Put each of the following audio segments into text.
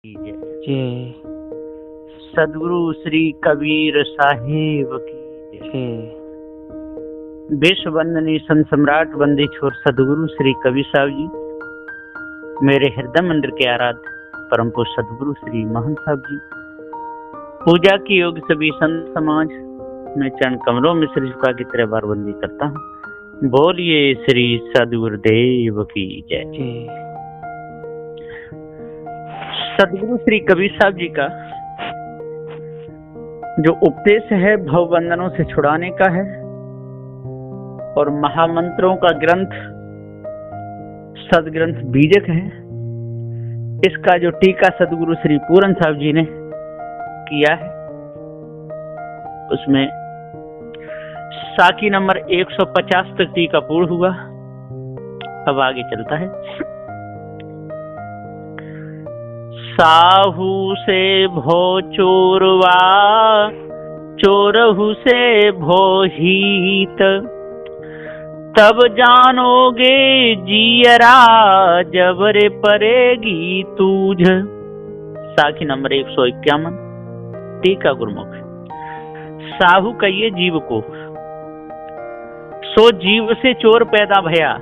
जय सदगुरु श्री कबीर साहिब की जय। विश्व वंदनीय संत सम्राट वंदे छोर सदगुरु श्री कबीर साहब जी, मेरे हृदय मंदिर के आराध्य परम पूज्य सदगुरु श्री महंत साहब जी, पूजा की योग सभी संत समाज में चरण कमलों में सिर झुका की तरह बार बंदी करता हूँ। बोलिए श्री सदगुरुदेव की जय। जय सदगुरु श्री कबीर साहब जी का जो उपदेश है भव बंधनों से छुड़ाने का है और महामंत्रों का ग्रंथ सदग्रंथ बीजक है। इसका जो टीका सदगुरु श्री पूरन साहब जी ने किया है उसमें साकी नंबर 150 तक टीका पूर्ण हुआ। अब आगे चलता है। साहू से भो चोरवा चोरहु से भो हित, तब जानोगे जियरा जबरे परेगी तूझ। साखी नंबर 151 टीका गुरुमुख। साहू कहिए जीव को, सो जीव से चोर पैदा भया,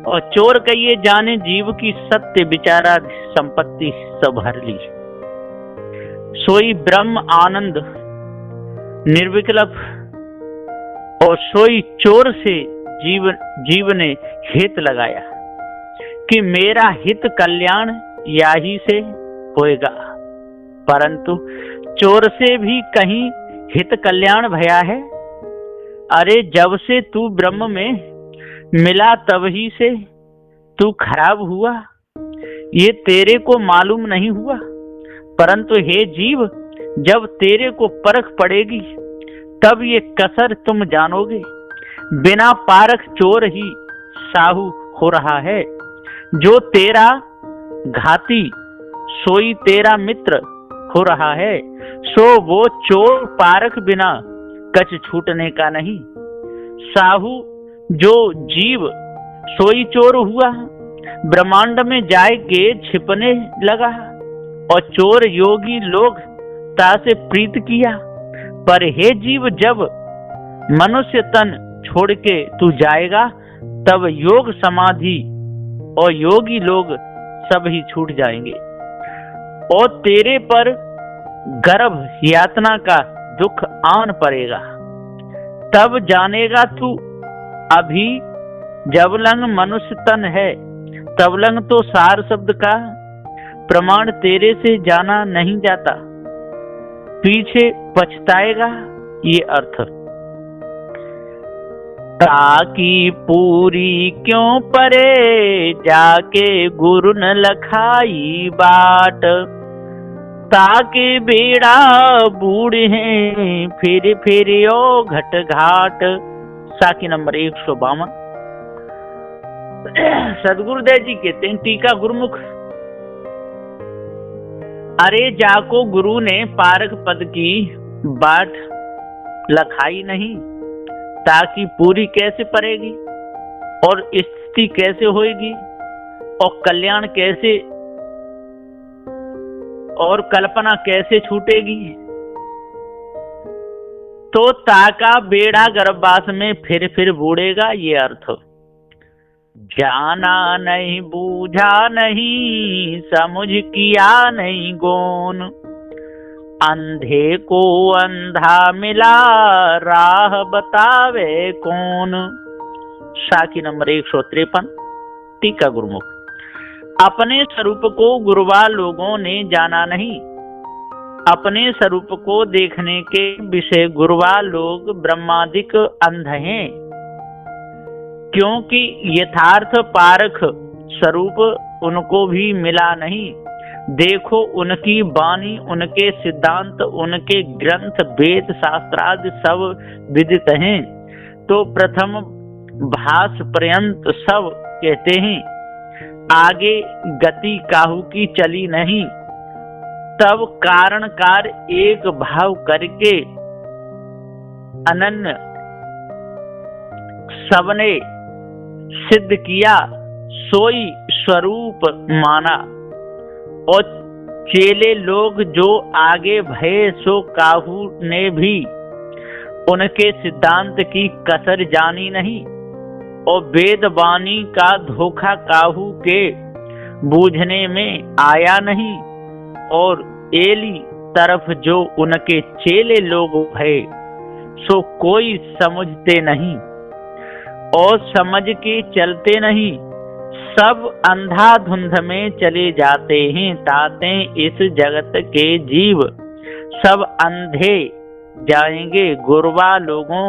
और चोर कहिए जाने जीव की सत्य विचारा संपत्ति सब हर ली। सोई ब्रह्म आनंद निर्विकल्प, और सोई चोर से जीव ने हित लगाया कि मेरा हित कल्याण याही से होएगा, परंतु चोर से भी कहीं हित कल्याण भया है। अरे जब से तू ब्रह्म में मिला तब ही से तू खराब हुआ, ये तेरे को मालूम नहीं हुआ। परंतु हे जीव, जब तेरे को परख पड़ेगी तब ये कसर तुम जानोगे। बिना पारख चोर ही साहू हो रहा है। जो तेरा घाती सोई तेरा मित्र हो रहा है, सो वो चोर पारख बिना कच छूटने का नहीं। साहू जो जीव सोई चोर हुआ, ब्रह्मांड में जाके छिपने लगा, और चोर योगी लोग तासे प्रीत किया। पर हे जीव, जब मनुष्य तन छोड़ के तू जाएगा तब योग समाधि और योगी लोग सब ही छूट जाएंगे, और तेरे पर गर्भ यातना का दुख आन पड़ेगा। तब जानेगा तू अभी जबलंग मनुष्य तन है, तबलंग तो सार शब्द का प्रमाण तेरे से जाना नहीं जाता, पीछे पछताएगा ये अर्थ। ताकि पूरी क्यों परे जाके गुरु न लखाई बाट, ताकि बेड़ा बूढ़े फिर फिर ओ घट घाट। साकी नंबर 152 सदगुरुदेव जी कहते हैं टीका गुरुमुख। अरे जाको गुरु ने पारक पद की बाट लखाई नहीं, ताकि पूरी कैसे पड़ेगी और स्थिति कैसे होएगी और कल्याण कैसे और कल्पना कैसे छूटेगी। तो ताका बेड़ा गर्भवास में फिर बूढ़ेगा ये अर्थ। जाना नहीं बूझा नहीं समझ किया नहीं गौन, अंधे को अंधा मिला राह बतावे कौन। साखी नंबर 153 टीका गुरुमुख। अपने स्वरूप को गुरुवा लोगों ने जाना नहीं, अपने स्वरूप को देखने के विषय गुरुवा लोग ब्रह्मादिक अंध हैं, क्योंकि यथार्थ पारख स्वरूप उनको भी मिला नहीं। देखो उनकी वाणी, उनके सिद्धांत, उनके ग्रंथ वेद शास्त्रादि सब विदित हैं, तो प्रथम भास पर्यंत सब कहते हैं, आगे गति काहू की चली नहीं। तब कारण कार्य एक भाव करके अनन्य सबने सिद्ध किया, सोई स्वरूप माना। और चेले लोग जो आगे भये सो काहू ने भी उनके सिद्धांत की कसर जानी नहीं, और वेद वाणी का धोखा काहू के बूझने में आया नहीं। और एली तरफ जो उनके चेले लोग भये सो कोई समझते नहीं, और समझ के चलते नहीं, सब अंधाधुंध में चले जाते हैं। ताते इस जगत के जीव सब अंधे जाएंगे, गुरबा लोगों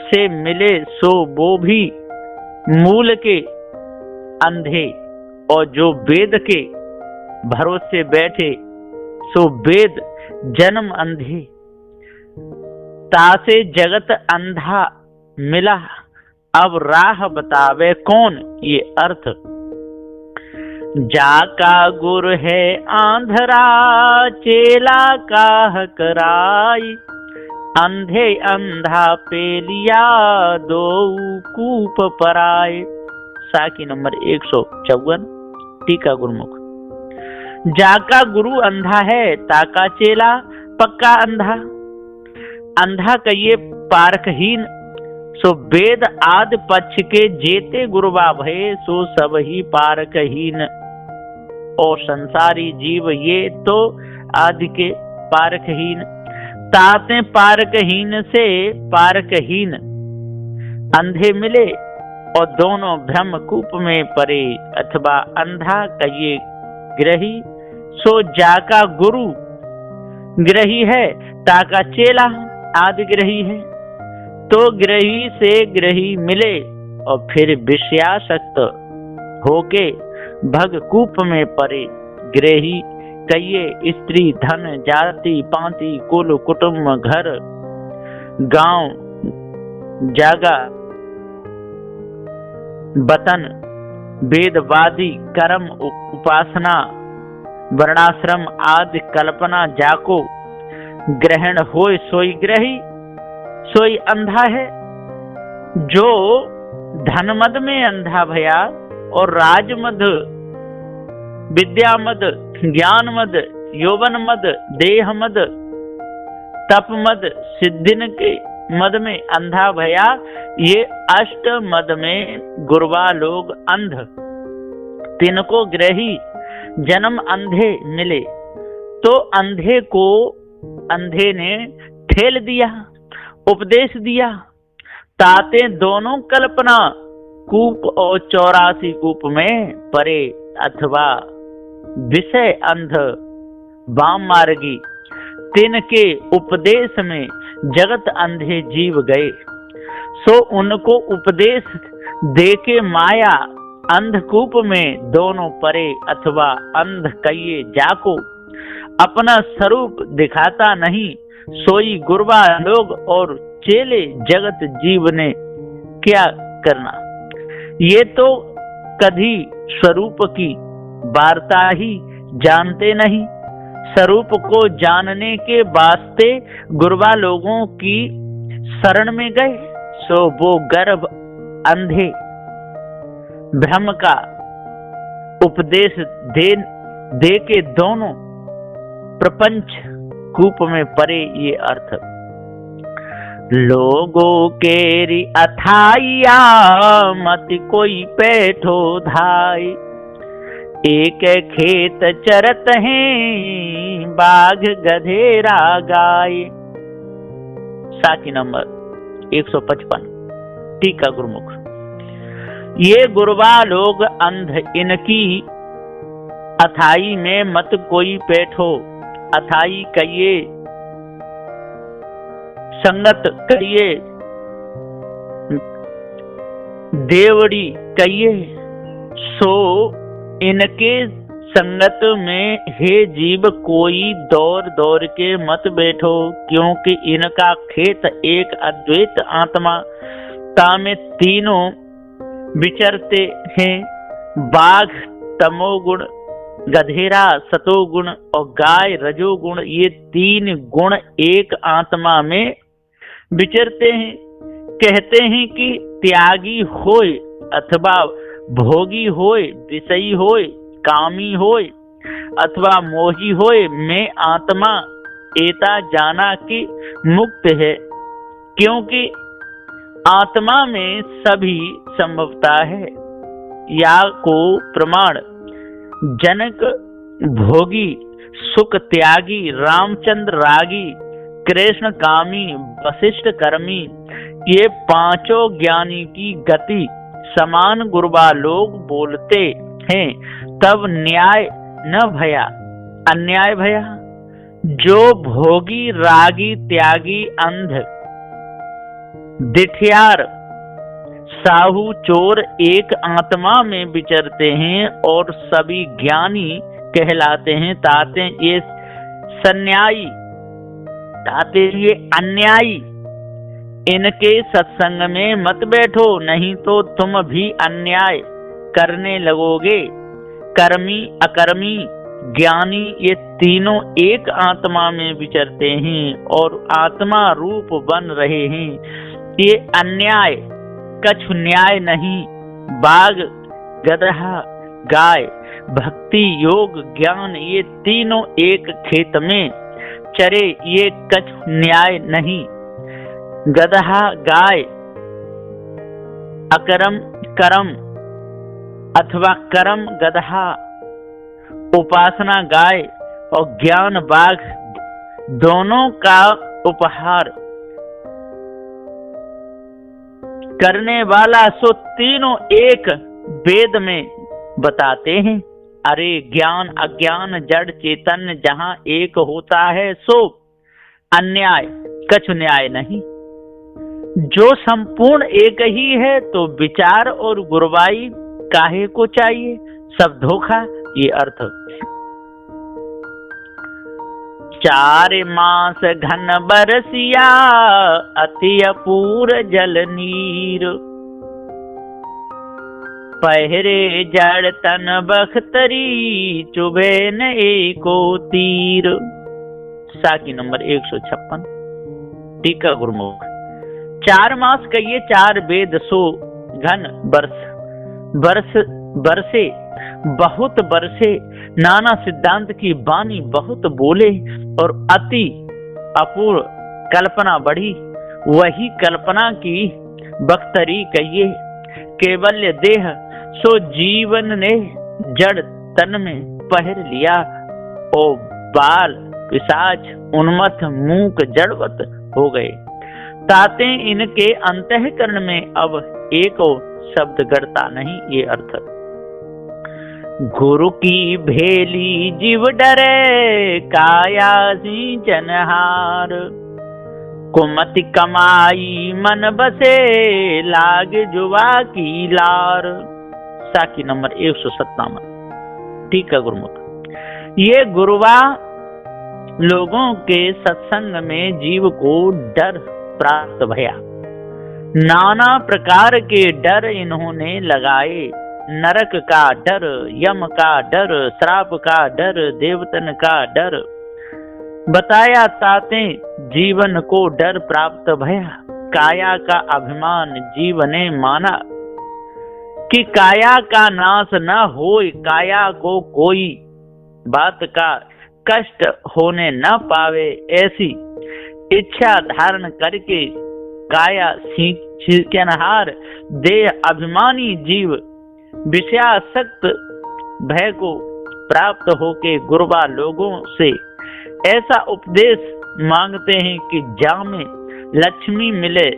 से मिले सो वो भी मूल के अंधे, और जो वेद के भरोसे बैठे सो वेद जन्म अंधे। तासे जगत अंधा मिला, अब राह बतावे कौन, ये अर्थ। जाका गुर है आंधरा चेला काह कराई, अंधे अंधा पेलिया दो कूप पराए। साखी नंबर 154, टीका गुरुमुख। जाका गुरु अंधा है, ताका चेला पक्का अंधा। अंधा कहिए पारखहीन, सो वेद आदि पक्ष के जेते गुरुबा भये सो सब ही पारखहीन। और संसारी जीव ये तो आदि के पारखहीन। ताते पारखहीन से पारखहीन अंधे मिले, और दोनों ब्रह्म कूप में परे। अथवा अंधा कहिए ग्रही, सो जाका गुरु ग्रही है, ताका चेला आदि ग्रही है। तो ग्रही से ग्रही मिले, और फिर विषयासक्त होके भगकूप में पड़े। ग्रही कहिए स्त्री धन जाति पांति कुल कुटुंब घर गांव जागा वतन वेदवादी कर्म उपासना वर्णाश्रम आदि कल्पना जाको ग्रहण होय सोई ग्रही, सोई अंधा है। जो धनमद में अंधा भया, और राजमद विद्या मद ज्ञान मद यौवन मद देह मद तप मद सिद्धिन के मद में अंधा भया, ये अष्ट मद में गुरबा लोग अंध। तिनको ग्रही जन्म अंधे मिले, तो अंधे को अंधे ने ठेल दिया, उपदेश दिया। ताते दोनों कल्पना कूप और 84 कूप में परे। अथवा विषय अंध वाम मार्गी, तिनके उपदेश में जगत अंधे जीव गए। सो उनको उपदेश देके माया अंधकूप में दोनों परे। अथवा अंध कहिए जाको अपना स्वरूप दिखाता नहीं, सोई गुरबा लोग और चेले जगत जीव ने क्या करना। ये तो कभी स्वरूप की वार्ता ही जानते नहीं। स्वरूप को जानने के वास्ते गुरबा लोगों की शरण में गए, सो वो गर्भ अंधे ब्रह्म का उपदेश दे के दोनों प्रपंच कूप में परे। ये अर्थ लोगों केरी अथाइया मत कोई पैठो धाई, एक खेत चरत हैं बाघ गधेरा गाय। साखी नंबर 155, टीका गुरुमुख। ये गुरबा लोग अंध, इनकी अथाई में मत कोई बैठो। अथाई कहिए संगत कहिए देवड़ी कहिए, सो इनके संगत में हे जीव कोई दौड़ दौड़ के मत बैठो, क्योंकि इनका खेत एक अद्वैत आत्मा तामे तीनों विचरते हैं। बाघ तमोगुण, गधेरा सतोगुण और गाय रजोगुण, ये तीन गुण एक आत्मा में विचरते हैं। कहते हैं कि त्यागी होय अथवा भोगी होय, विषयी होय, कामी होय, अथवा मोही होए, मैं आत्मा एता जाना कि मुक्त है, क्योंकि आत्मा में सभी संभवता है। या को प्रमाण जनक भोगी, सुख त्यागी, रामचंद्र रागी, कृष्ण कामी, वशिष्ठ कर्मी, ये पांचों ज्ञानी की गति समान गुरुबा लोग बोलते हैं, तब न्याय न भया अन्याय भया। जो भोगी, रागी, त्यागी, अंध, दिठियार, साहू, चोर एक आत्मा में विचरते हैं और सभी ज्ञानी कहलाते हैं, ताते ये सन्यायी, ताते ये अन्यायी, इनके सत्संग में मत बैठो, नहीं तो तुम भी अन्याय करने लगोगे। कर्मी, अकर्मी, ज्ञानी ये तीनों एक आत्मा में विचरते हैं और आत्मा रूप बन रहे हैं। ये अन्याय कछु न्याय नहीं। बाघ, गदहा, गाय, भक्ति, योग, ज्ञान ये तीनों एक खेत में चरे, ये कछु न्याय नहीं। गदहा, गाय, अकरम करम अथवा करम गदहा, उपासना गाय और ज्ञान बाघ, दोनों का उपहार करने वाला सो तीनों एक वेद में बताते हैं। अरे ज्ञान अज्ञान जड़ चेतन जहां एक होता है, सो अन्याय कछु न्याय नहीं। जो संपूर्ण एक ही है तो विचार और गुरुवाई काहे को चाहिए, सब धोखा। ये अर्थ 4 मास घन बरसिया, अति अपूर जल नीर, पहरे जड़ तन बख्तरी, चुभे न एको तीर। साकी नंबर 156। टीका गुरुमुख। 4 मास कहिए 4 वेद, सो घन बरसे बहुत बरसे, नाना सिद्धांत की बानी बहुत बोले, और अति अपूर्व कल्पना बढ़ी, वही कल्पना की बख्तरी कहिए। केवल्य देह सो जीवन ने जड़ तन में पहर लिया, ओ बाल पिशाच उन्मत्त मूक जड़वत हो गए, ताते इनके अंतःकरण में अब एको शब्द गढ़ता नहीं। ये अर्थ गुरु की भेली जीव डरे, काया जनहार, कुमति कमाई मन बसे, लाग जुआ की लार। साकी नंबर 157। ठीक है गुरुमुख। ये गुरुवा लोगों के सत्संग में जीव को डर प्राप्त भया, नाना प्रकार के डर इन्होंने लगाए। नरक का डर, यम का डर, श्राप का डर, देवतन का डर बताया, ताते जीवन को डर प्राप्त भया। काया का अभिमान जीव ने माना कि काया का नाश न होए, काया को कोई बात का कष्ट होने न पावे, ऐसी इच्छा धारण करके काया सींचनहार देह अभिमानी जीव विषयासक्त भय को प्राप्त होके गुरुवा लोगों से ऐसा उपदेश मांगते हैं कि जामे लक्ष्मी मिले,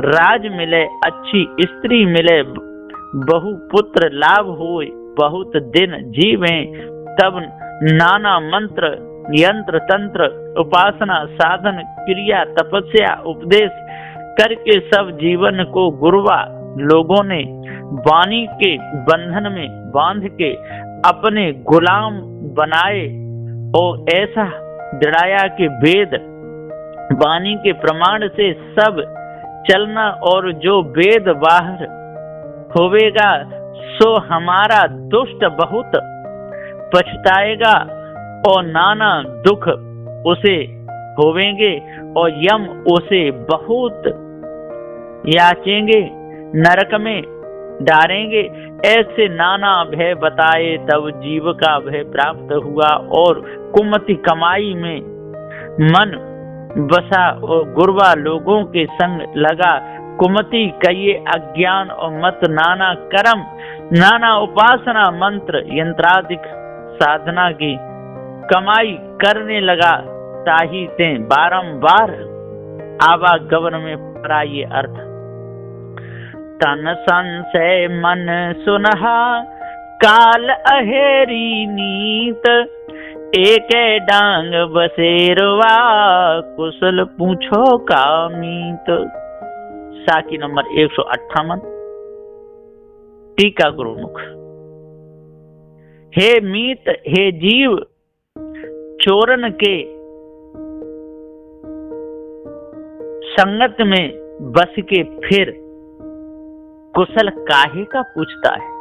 राज मिले, अच्छी स्त्री मिले, बहु पुत्र लाभ होए, बहुत दिन जीवें, तब नाना मंत्र यंत्र तंत्र उपासना साधन क्रिया तपस्या उपदेश करके सब जीवन को गुरुवा लोगों ने वाणी के बंधन में बांध के अपने गुलाम बनाए और ऐसा दृढ़ाया कि वेद वाणी के प्रमाण से सब चलना, और जो वेद बाहर होवेगा सो हमारा दुष्ट बहुत पछताएगा और नाना दुख उसे होवेंगे और यम उसे बहुत याचेंगे। नरक में डारेंगे। ऐसे नाना भय बताए तब जीव का भय प्राप्त हुआ और कुमति कमाई में मन बसा और गुरबा लोगों के संग लगा। कुमति कहिए अज्ञान और मत नाना कर्म, नाना उपासना मंत्र यंत्राधिक साधना की कमाई करने लगा। ताही ते बारंबार आवागमन में पड़ा ये अर्थ। तन संशय मन सुनहा काल अहेरी नीत, एक डांग बसेरवा कुशल पूछो का मीत। साखी नंबर 158। टीका गुरुमुख। हे मीत, हे जीव, चोरन के संगत में बस के फिर कुशल काहे का पूछता है।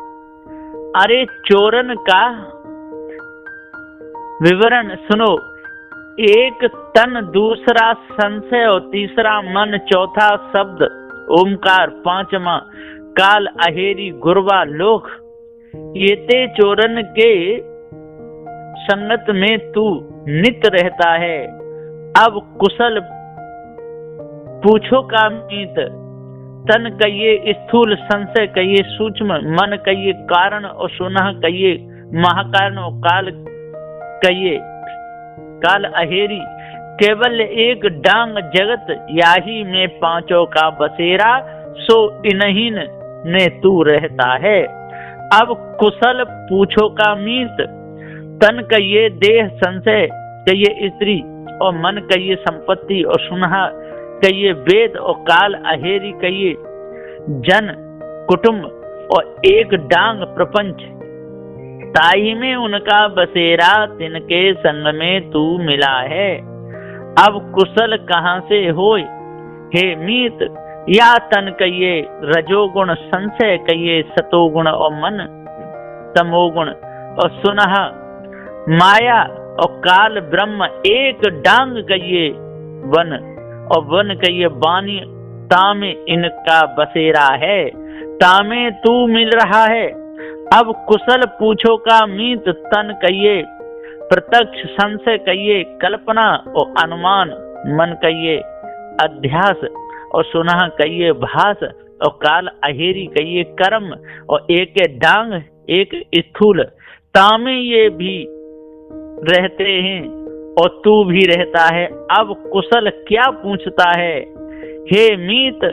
अरे चोरन का विवरण सुनो। एक तन, दूसरा संशय और तीसरा मन, चौथा शब्द ओमकार, पांचवा काल अहेरी गुरबा लोक। ये ते चोरन के संगत में तू नित रहता है। अब कुशल पूछो का मीत। तन कहिए स्थूल, संशय कहिए सूक्ष्म, मन कहिए कारण और सुनह कहिए महाकारण और काल कहिए काल अहेरी। केवल एक डांग जगत याही में पांचों का बसेरा, सो इन्हीं ने तू रहता है। अब कुशल पूछो का मीत। तन कहिए देह, संशय कहिए स्त्री और मन कहिए संपत्ति और सुनहा कहिए वेद और काल अहेरी कहिए जन कुटुंब और एक डांग प्रपंच। ताई में उनका बसेरा, तिनके संग में तू मिला है। अब कुशल कहाँ से होय हे मीत। या तन कहिए रजोगुण, संशय कहिए सतोगुण और मन तमोगुण और सुनह माया और काल ब्रह्म। एक डांग कहिए वन और वन कहिए वाणी, तामे इनका बसेरा है। तामे तू मिल रहा है। अब कुशल पूछो का मीत। तन कहिए प्रत्यक्ष, संशय कहिए कल्पना और अनुमान, मन कहिए अध्यास और सुनह कहिए भास और काल अहेरी कहिए कर्म और एक डांग एक स्थूल। तामे ये भी रहते हैं और तू भी रहता है। अब कुशल क्या पूछता है हे मीत।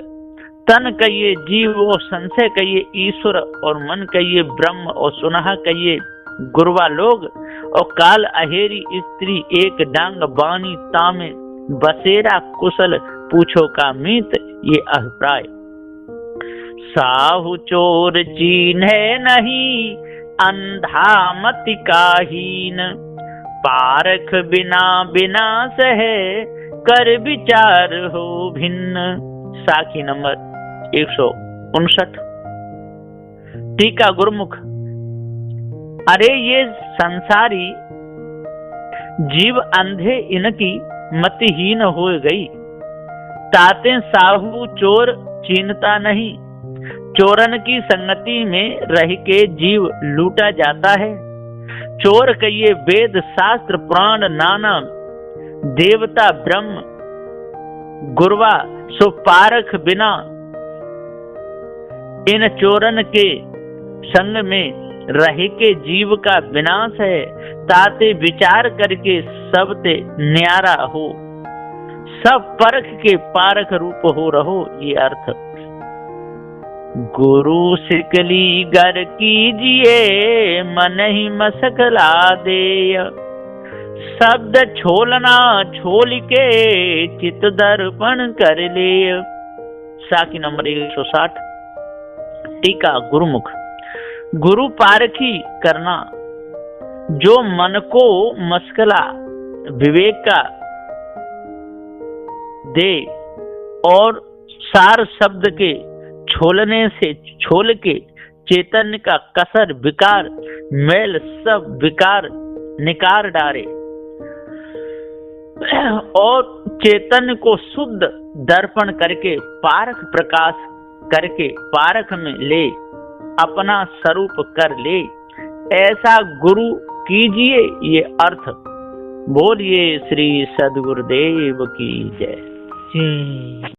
तन कहिए जीव और संशय कहिए ईश्वर और मन कहिए ब्रह्म और सुनह कहिए गुरवा लोग और काल अहेरी स्त्री एक डांग बानी तामे बसेरा। कुशल पूछो का मीत ये अभिप्राय। साहु चोर चीन्हे नहीं अंधा मति काहीन, पारख बिना विनाश है कर विचार हो भिन्न। साखी नंबर 159। टीका गुरुमुख। अरे ये संसारी जीव अंधे इनकी मतिहीन हो गई। ताते साहू चोर चीनता नहीं। चोरन की संगति में रह के जीव लूटा जाता है। चोर कहिए वेद शास्त्र पुराण नाना देवता ब्रह्म गुरवा, सो पारख बिना इन चोरन के संग में रह के जीव का विनाश है। ताते विचार करके सबते न्यारा हो, सब परख के पारख रूप हो रहो। ये अर्थ। गुरु सिकली गर कीजिए मन ही मसकला देय, शब्द छोलना छोल के चित दर्पण कर ले। साखी नंबर 160। टीका गुरुमुख। गुरु पारखी करना, जो मन को मस्कला विवेक का दे और सार शब्द के छोलने से छोल के चैतन्य का कसर विकार मैल सब विकार निकार डारे और चैतन्य को शुद्ध दर्पण करके पारख प्रकाश करके पारख में ले अपना स्वरूप कर ले, ऐसा गुरु कीजिए ये अर्थ। बोलिए श्री सद्गुरुदेव की जय।